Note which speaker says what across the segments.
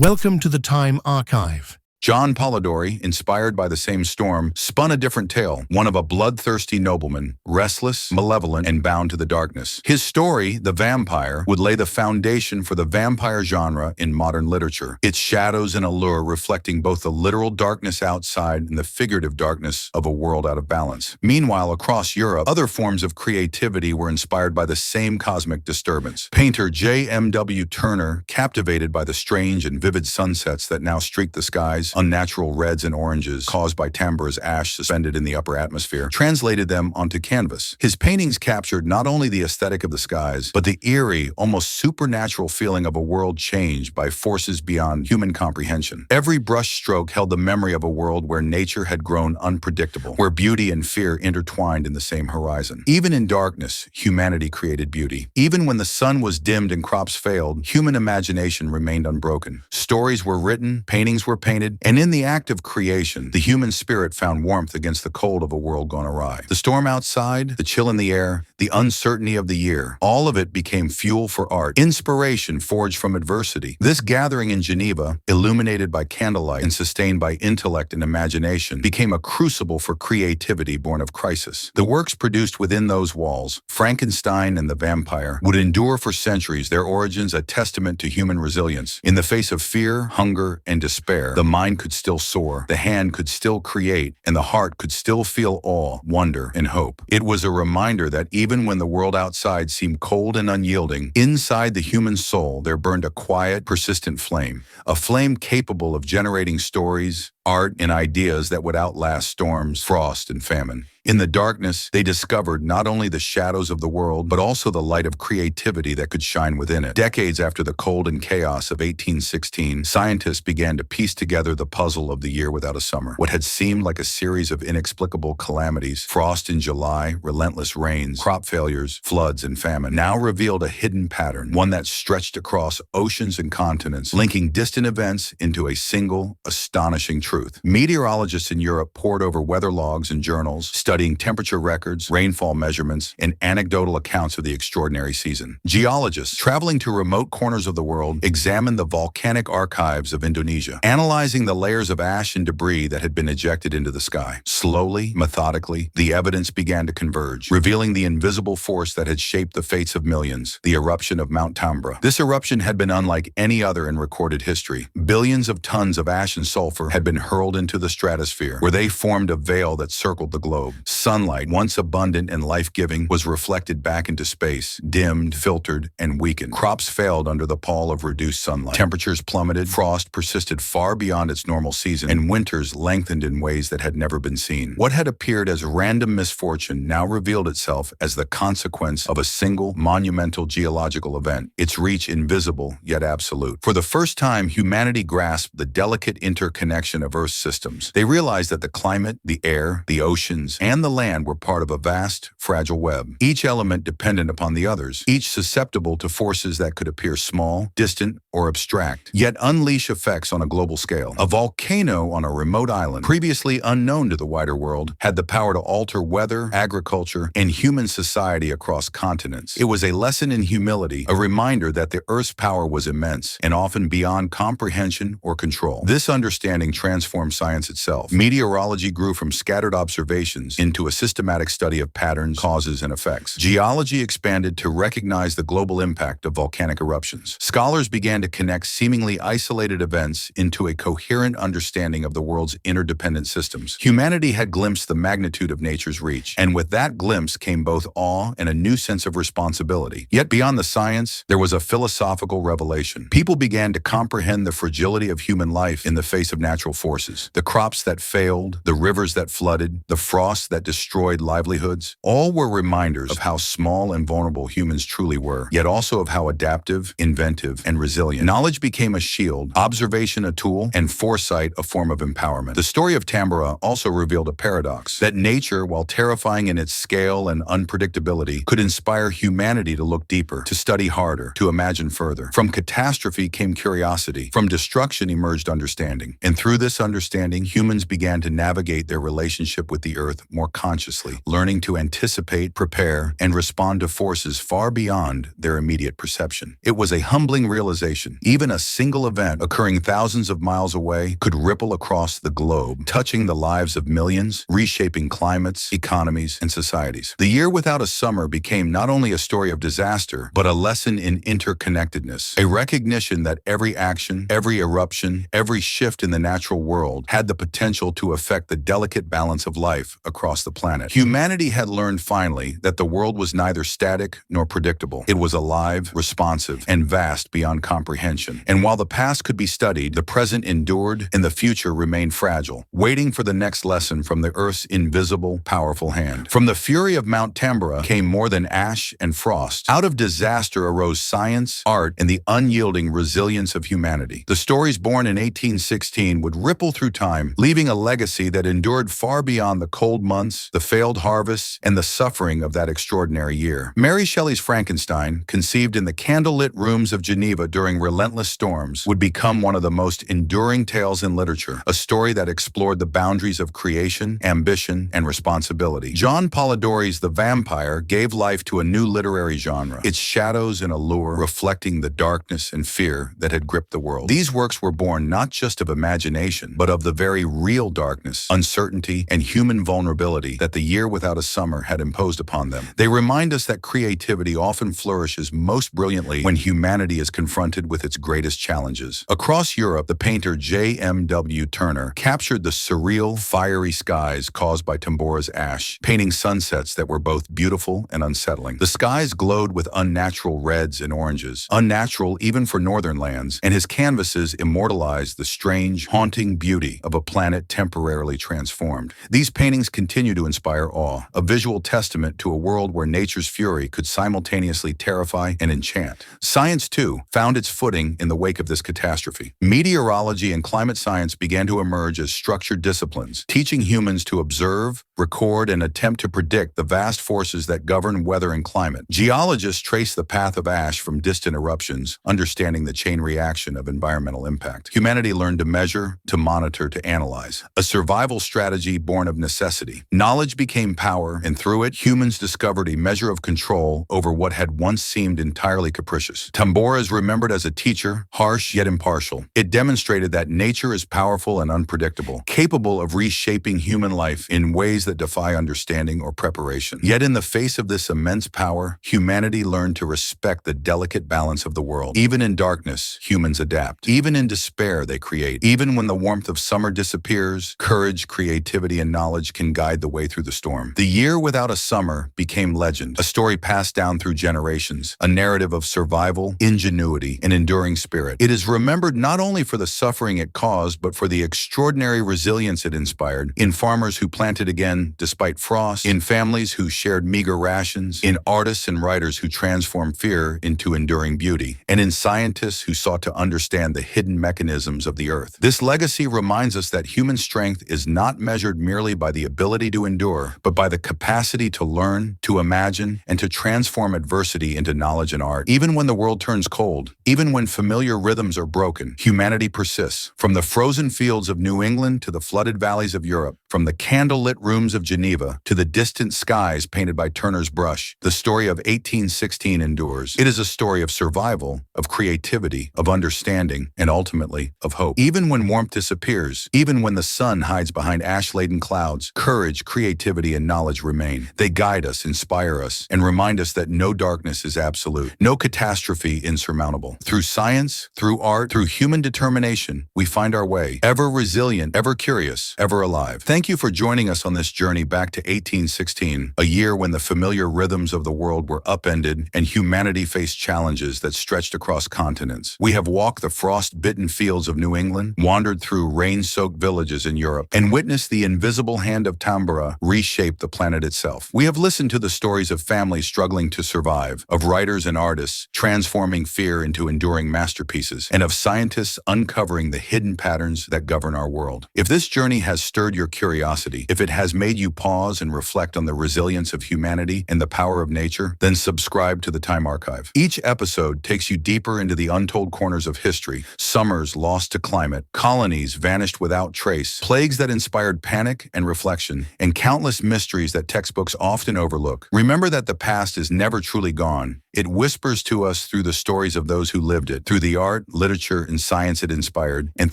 Speaker 1: Welcome to the Time Archive.
Speaker 2: John Polidori, inspired by the same storm, spun a different tale, one of a bloodthirsty nobleman, restless, malevolent, and bound to the darkness. His story, The Vampire, would lay the foundation for the vampire genre in modern literature, its shadows and allure reflecting both the literal darkness outside and the figurative darkness of a world out of balance. Meanwhile, across Europe, other forms of creativity were inspired by the same cosmic disturbance. Painter J.M.W. Turner, captivated by the strange and vivid sunsets that now streak the skies, unnatural reds and oranges caused by Tambora's ash suspended in the upper atmosphere, translated them onto canvas. His paintings captured not only the aesthetic of the skies, but the eerie, almost supernatural feeling of a world changed by forces beyond human comprehension. Every brushstroke held the memory of a world where nature had grown unpredictable, where beauty and fear intertwined in the same horizon. Even in darkness, humanity created beauty. Even when the sun was dimmed and crops failed, human imagination remained unbroken. Stories were written, paintings were painted, and in the act of creation, the human spirit found warmth against the cold of a world gone awry. The storm outside, the chill in the air, the uncertainty of the year, all of it became fuel for art, inspiration forged from adversity. This gathering in Geneva, illuminated by candlelight and sustained by intellect and imagination, became a crucible for creativity born of crisis. The works produced within those walls, Frankenstein and The Vampire, would endure for centuries, their origins a testament to human resilience. In the face of fear, hunger, and despair, the mind could still soar, the hand could still create, and the heart could still feel awe, wonder, and hope. It was a reminder that even when the world outside seemed cold and unyielding, inside the human soul there burned a quiet, persistent flame, a flame capable of generating stories, art, and ideas that would outlast storms, frost, and famine. In the darkness, they discovered not only the shadows of the world, but also the light of creativity that could shine within it. Decades after the cold and chaos of 1816, scientists began to piece together the puzzle of the year without a summer. What had seemed like a series of inexplicable calamities, frost in July, relentless rains, crop failures, floods, and famine, now revealed a hidden pattern, one that stretched across oceans and continents, linking distant events into a single, astonishing truth. Meteorologists in Europe pored over weather logs and journals, studying temperature records, rainfall measurements, and anecdotal accounts of the extraordinary season. Geologists, traveling to remote corners of the world, examined the volcanic archives of Indonesia, analyzing the layers of ash and debris that had been ejected into the sky. Slowly, methodically, the evidence began to converge, revealing the invisible force that had shaped the fates of millions, the eruption of Mount Tambora. This eruption had been unlike any other in recorded history. Billions of tons of ash and sulfur had been hurled into the stratosphere, where they formed a veil that circled the globe. Sunlight, once abundant and life-giving, was reflected back into space, dimmed, filtered, and weakened. Crops failed under the pall of reduced sunlight. Temperatures plummeted, frost persisted far beyond its normal season, and winters lengthened in ways that had never been seen. What had appeared as random misfortune now revealed itself as the consequence of a single, monumental geological event, its reach invisible yet absolute. For the first time, humanity grasped the delicate interconnection of Earth's systems. They realized that the climate, the air, the oceans, and the land were part of a vast, fragile web, each element dependent upon the others, each susceptible to forces that could appear small, distant, or abstract, yet unleash effects on a global scale. A volcano on a remote island, previously unknown to the wider world, had the power to alter weather, agriculture, and human society across continents. It was a lesson in humility, a reminder that the Earth's power was immense and often beyond comprehension or control. This understanding transformed science itself. Meteorology grew from scattered observations into a systematic study of patterns, causes, and effects. Geology expanded to recognize the global impact of volcanic eruptions. Scholars began to connect seemingly isolated events into a coherent understanding of the world's interdependent systems. Humanity had glimpsed the magnitude of nature's reach, and with that glimpse came both awe and a new sense of responsibility. Yet beyond the science, there was a philosophical revelation. People began to comprehend the fragility of human life in the face of natural forces. The crops that failed, the rivers that flooded, the frost that destroyed livelihoods, all were reminders of how small and vulnerable humans truly were, yet also of how adaptive, inventive, and resilient. Knowledge became a shield, observation a tool, and foresight a form of empowerment. The story of Tambora also revealed a paradox, that nature, while terrifying in its scale and unpredictability, could inspire humanity to look deeper, to study harder, to imagine further. From catastrophe came curiosity, from destruction emerged understanding. And through this this understanding, humans began to navigate their relationship with the Earth more consciously, learning to anticipate, prepare, and respond to forces far beyond their immediate perception. It was a humbling realization. Even a single event occurring thousands of miles away could ripple across the globe, touching the lives of millions, reshaping climates, economies, and societies. The year without a summer became not only a story of disaster, but a lesson in interconnectedness, a recognition that every action, every eruption, every shift in the natural world had the potential to affect the delicate balance of life across the planet. Humanity had learned finally that the world was neither static nor predictable. It was alive, responsive, and vast beyond comprehension. And while the past could be studied, the present endured, and the future remained fragile, waiting for the next lesson from the Earth's invisible, powerful hand. From the fury of Mount Tambora came more than ash and frost. Out of disaster arose science, art, and the unyielding resilience of humanity. The stories born in 1816 would ripple through time, leaving a legacy that endured far beyond the cold months, the failed harvests, and the suffering of that extraordinary year. Mary Shelley's Frankenstein, conceived in the candlelit rooms of Geneva during relentless storms, would become one of the most enduring tales in literature, a story that explored the boundaries of creation, ambition, and responsibility. John Polidori's The Vampire gave life to a new literary genre, its shadows and allure reflecting the darkness and fear that had gripped the world. These works were born not just of imagination, but of the very real darkness, uncertainty, and human vulnerability that the year without a summer had imposed upon them. They remind us that creativity often flourishes most brilliantly when humanity is confronted with its greatest challenges. Across Europe, the painter J.M.W. Turner captured the surreal, fiery skies caused by Tambora's ash, painting sunsets that were both beautiful and unsettling. The skies glowed with unnatural reds and oranges, unnatural even for northern lands, and his canvases immortalized the strange, haunting beauty of a planet temporarily transformed. These paintings continue to inspire awe, a visual testament to a world where nature's fury could simultaneously terrify and enchant. Science, too, found its footing in the wake of this catastrophe. Meteorology and climate science began to emerge as structured disciplines, teaching humans to observe, record, and attempt to predict the vast forces that govern weather and climate. Geologists trace the path of ash from distant eruptions, understanding the chain reaction of environmental impact. Humanity learned to measure, to monitor, to analyze, a survival strategy born of necessity. Knowledge became power, and through it, humans discovered a measure of control over what had once seemed entirely capricious. Tambora is remembered as a teacher, harsh yet impartial. It demonstrated that nature is powerful and unpredictable, capable of reshaping human life in ways that defy understanding or preparation. Yet in the face of this immense power, humanity learned to respect the delicate balance of the world. Even in darkness, humans adapt. Even in despair, they create. Even when the warmth of summer disappears, courage, creativity, and knowledge can guide the way through the storm. The year without a summer became legend, a story passed down through generations, a narrative of survival, ingenuity, and enduring spirit. It is remembered not only for the suffering it caused, but for the extraordinary resilience it inspired in farmers who planted again despite frost, in families who shared meager rations, in artists and writers who transformed fear into enduring beauty, and in scientists who sought to understand the hidden mechanisms of the earth. This legacy reminds us that human strength is not measured merely by the ability to endure, but by the capacity to learn, to imagine, and to transform adversity into knowledge and art. Even when the world turns cold, even when familiar rhythms are broken, humanity persists. From the frozen fields of New England to the flooded valleys of Europe, from the candlelit rooms of Geneva to the distant skies painted by Turner's brush, the story of 1816 endures. It is a story of survival, of creativity, of understanding, and ultimately of hope. Even when warmth disappears, even when the sun hides behind ash-laden clouds, courage, creativity, and knowledge remain. They guide us, inspire us, and remind us that no darkness is absolute, no catastrophe insurmountable. Through science, through art, through human determination, we find our way, ever resilient, ever curious, ever alive. Thank you for joining us on this journey back to 1816, a year when the familiar rhythms of the world were upended and humanity faced challenges that stretched across continents. We have walked the frost-bitten fields of New England, wandered through rain-soaked villages in Europe, and witnessed the invisible hand of Tambora reshape the planet itself. We have listened to the stories of families struggling to survive, of writers and artists transforming fear into enduring masterpieces, and of scientists uncovering the hidden patterns that govern our world. If this journey has stirred your curiosity, curiosity. If it has made you pause and reflect on the resilience of humanity and the power of nature, then subscribe to the Time Archive. Each episode takes you deeper into the untold corners of history: summers lost to climate, colonies vanished without trace, plagues that inspired panic and reflection, and countless mysteries that textbooks often overlook. Remember that the past is never truly gone. It whispers to us through the stories of those who lived it, through the art, literature, and science it inspired, and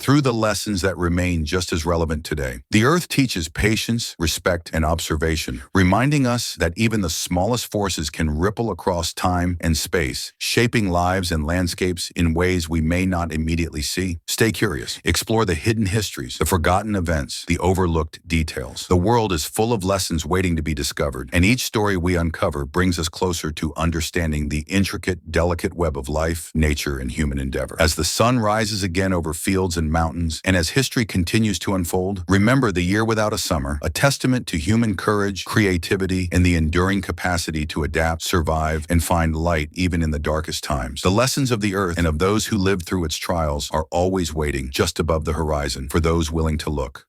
Speaker 2: through the lessons that remain just as relevant today. The Earth teaches patience, respect, and observation, reminding us that even the smallest forces can ripple across time and space, shaping lives and landscapes in ways we may not immediately see. Stay curious. Explore the hidden histories, the forgotten events, the overlooked details. The world is full of lessons waiting to be discovered, and each story we uncover brings us closer to understanding the intricate, delicate web of life, nature, and human endeavor. As the sun rises again over fields and mountains, and as history continues to unfold, remember the year without a summer, a testament to human courage, creativity, and the enduring capacity to adapt, survive, and find light even in the darkest times. The lessons of the Earth and of those who lived through its trials are always waiting just above the horizon for those willing to look.